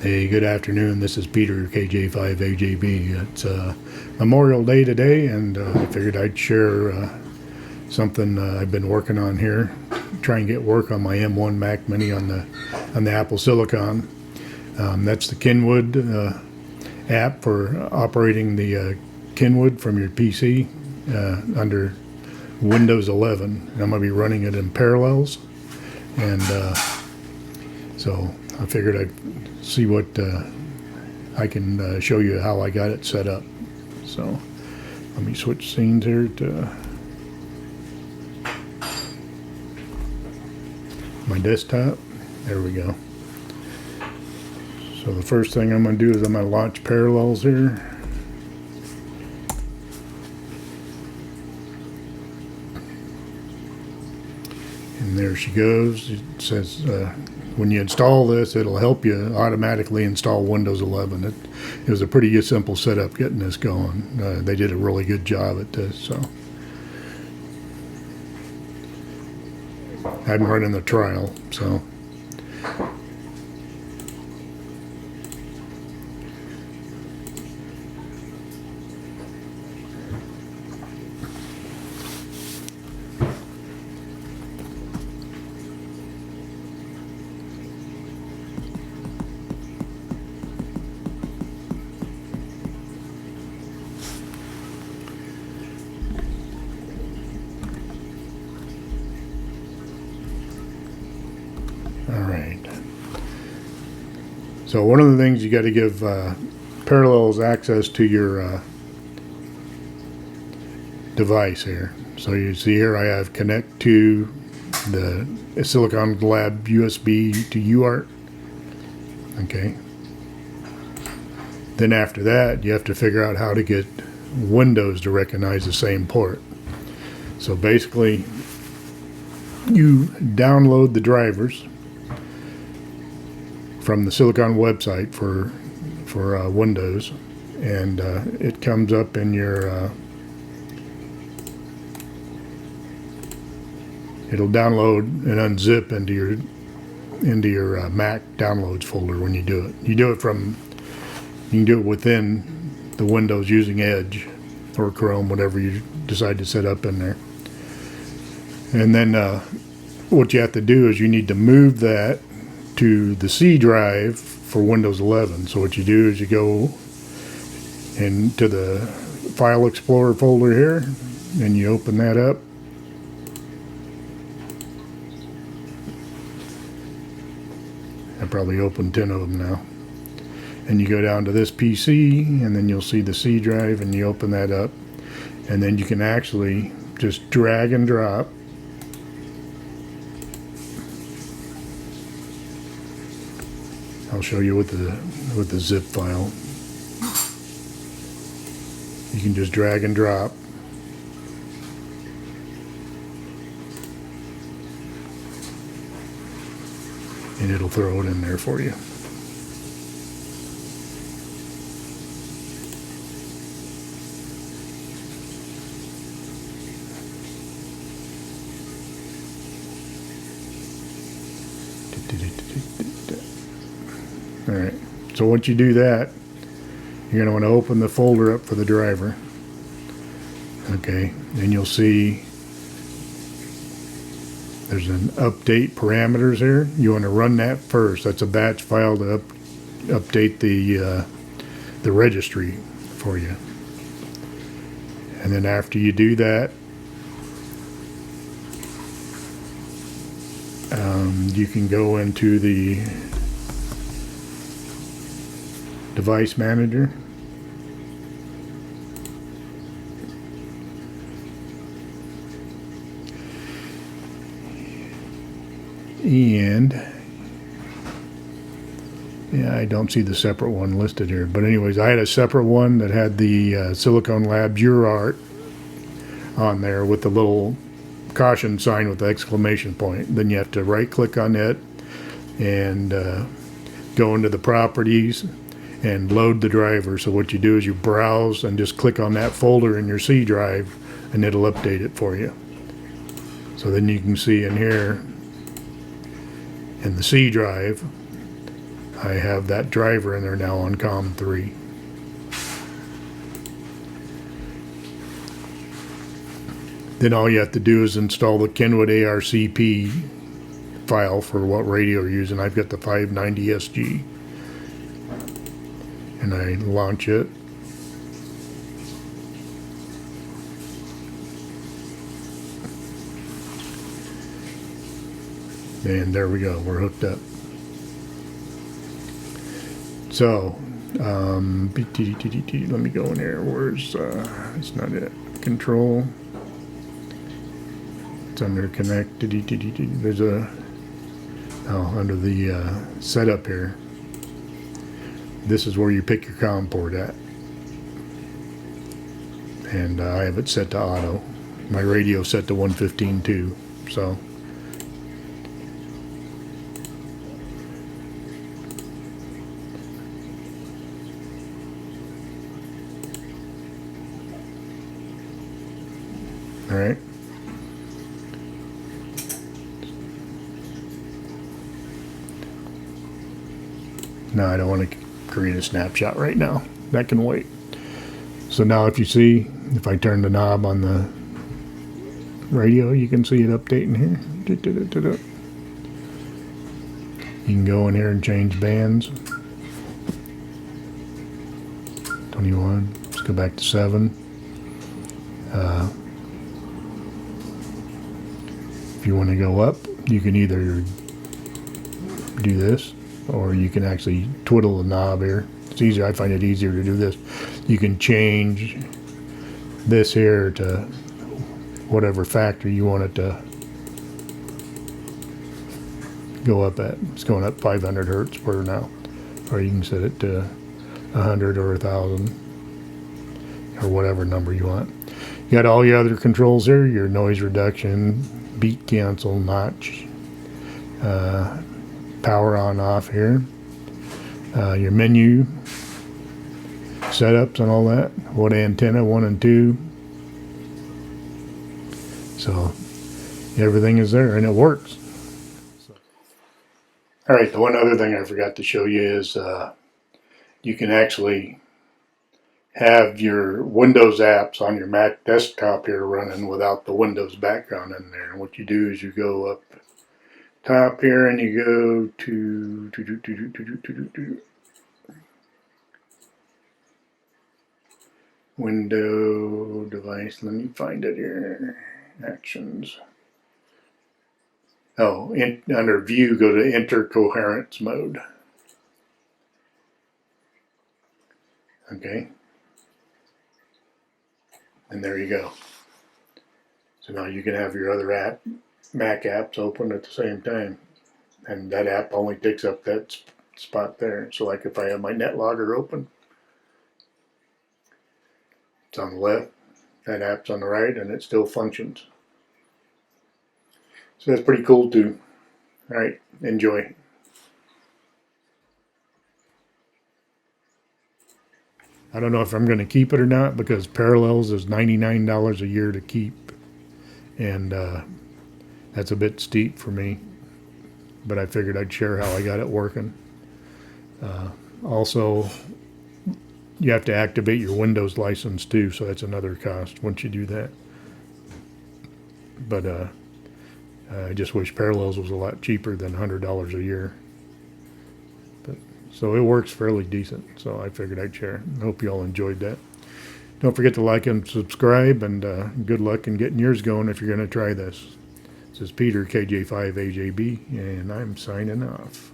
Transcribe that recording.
Hey, good afternoon. This is Peter, KJ5AJB. It's Memorial Day today, and I figured I'd share something I've been working on here. Try and get work on my M1 Mac Mini on the Apple Silicon. That's the Kenwood app for operating the Kenwood from your PC under Windows 11. I'm going to be running it in Parallels, and so I figured I'd see what I can show you how I got it set up. So let me switch scenes here to my desktop. There we go. So the first thing I'm going to do is I'm going to launch Parallels here. And there she goes. It says when you install this, it'll help you automatically install Windows 11. It was a pretty simple setup getting this going. They did a really good job at this. So I'm running the trial. So Alright, so one of the things you got to give Parallels access to your device here. So you see here I have connect to the Silicon Lab USB to UART. Okay. Then after that you have to figure out how to get Windows to recognize the same port. So basically you download the drivers from the Silicon website for Windows, and it comes up in your it'll download and unzip into your Mac downloads folder when you do it. You can do it within the Windows using Edge or Chrome, whatever you decide to set up in there. And then what you have to do is you need to move that to the C drive for Windows 11. So what you do is you go into the File Explorer folder here, and you open that up. I probably opened 10 of them now. And you go down to this PC, and then you'll see the C drive, and you open that up, and then you can actually just drag and drop I'll show you with the zip file. You can just drag and drop, and it'll throw it in there for you. Alright, so once you do that, you're going to want to open the folder up for the driver. Okay, and you'll see there's an update parameters here. You want to run that first. That's a batch file to update the registry for you. And then after you do that, you can go into the device manager, and yeah, I don't see the separate one listed here, but anyways, I had a separate one that had the Silicon Lab UART on there with the little caution sign with the exclamation point. Then you have to right click on it and go into the properties and load the driver. So what you do is you browse and just click on that folder in your C drive, and it'll update it for you. So then you can see in here in the C drive I have that driver in there now on COM 3. Then all you have to do is install the Kenwood ARCP file for what radio you're using. I've got the 590 SG. And I launch it. And there we go, we're hooked up. So, let me go in here. Where's, it's not it. Control. It's under connect. There's a, under the setup here. This is where you pick your COM port at. And I have it set to auto. My radio set to 115 too, so. All right. No, I don't want to create a snapshot right now. That can wait. So now if you see, if I turn the knob on the radio, you can see it updating here. You can go in here and change bands. 21. Let's go back to 7. If you want to go up, you can either do this, or you can actually twiddle the knob here. It's easier. I find it easier to do this. You can change this here to whatever factor you want it to go up at. It's going up 500 hertz per now, or you can set it to 100 or 1,000 or whatever number you want. You got all your other controls here, your noise reduction, beat cancel, notch, power on off here, your menu setups and all that, what antenna 1 and 2. So everything is there and it works. All right, the one other thing I forgot to show you is you can actually have your Windows apps on your Mac desktop here running without the Windows background in there. And what you do is you go up top here and you go to Window device. Let me find it here. Actions. Oh, under View, go to Intercoherence mode. Okay. And there you go. So now you can have your other Mac apps open at the same time. And that app only takes up that spot there. So like if I have my NetLogger open, it's on the left, that app's on the right, and it still functions. So that's pretty cool too. All right, enjoy. I don't know if I'm going to keep it or not, because Parallels is $99 a year to keep, and that's a bit steep for me, but I figured I'd share how I got it working. Also, you have to activate your Windows license too, so that's another cost once you do that. But I just wish Parallels was a lot cheaper than $100 a year. So it works fairly decent, so I figured I'd share. I hope you all enjoyed that. Don't forget to like and subscribe, and good luck in getting yours going if you're going to try this. This is Peter, KJ5AJB, and I'm signing off.